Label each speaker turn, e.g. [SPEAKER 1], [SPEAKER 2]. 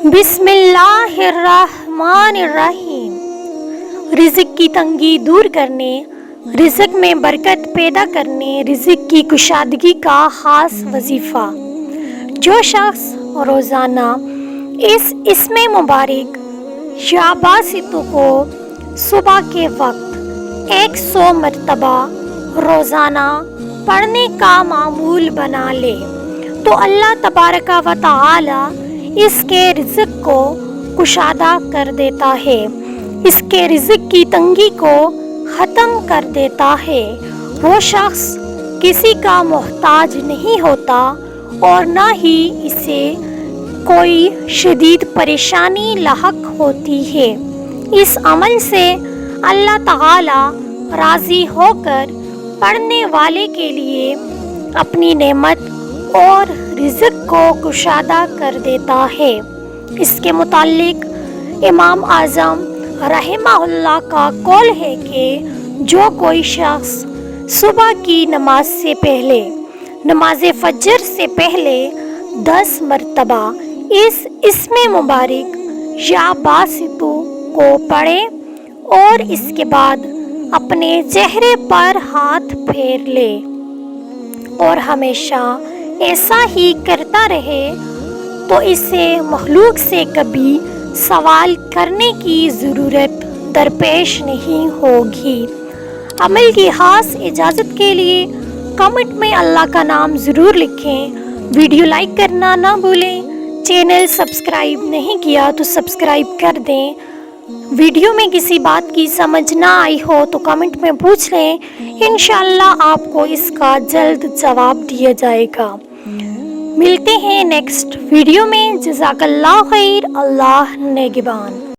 [SPEAKER 1] بسم اللہ الرحمن الرحیم۔ رزق کی تنگی دور کرنے، رزق میں برکت پیدا کرنے، رزق کی کشادگی کا خاص وظیفہ۔ جو شخص روزانہ اس اسم مبارک یا باسطوں کو صبح کے وقت 100 مرتبہ روزانہ پڑھنے کا معمول بنا لے تو اللہ تبارک و تعالی اس کے رزق کو کشادہ کر دیتا ہے، اس کے رزق کی تنگی کو ختم کر دیتا ہے۔ وہ شخص کسی کا محتاج نہیں ہوتا اور نہ ہی اسے کوئی شدید پریشانی لاحق ہوتی ہے۔ اس عمل سے اللہ تعالی راضی ہو کر پڑھنے والے کے لیے اپنی نعمت اور رزق کو کشادہ کر دیتا ہے۔ اس کے متعلق امام اعظم رحمہ اللہ کا قول ہے کہ جو کوئی شخص صبح کی نماز سے پہلے، نماز فجر سے پہلے 10 مرتبہ اس اسم مبارک یا باسطوں کو پڑھے اور اس کے بعد اپنے چہرے پر ہاتھ پھیر لے اور ہمیشہ ایسا ہی کرتا رہے تو اسے مخلوق سے کبھی سوال کرنے کی ضرورت درپیش نہیں ہوگی۔ عمل کی خاص اجازت کے لیے کمنٹ میں اللہ کا نام ضرور لکھیں۔ ویڈیو لائک کرنا نہ بھولیں۔ چینل سبسکرائب نہیں کیا تو سبسکرائب کر دیں۔ ویڈیو میں کسی بات کی سمجھ نہ آئی ہو تو کمنٹ میں پوچھ لیں، انشاءاللہ آپ کو اس کا جلد جواب دیا جائے گا۔ ملتے ہیں نیکسٹ ویڈیو میں۔ جزاک اللہ خیر۔ اللہ نگہبان۔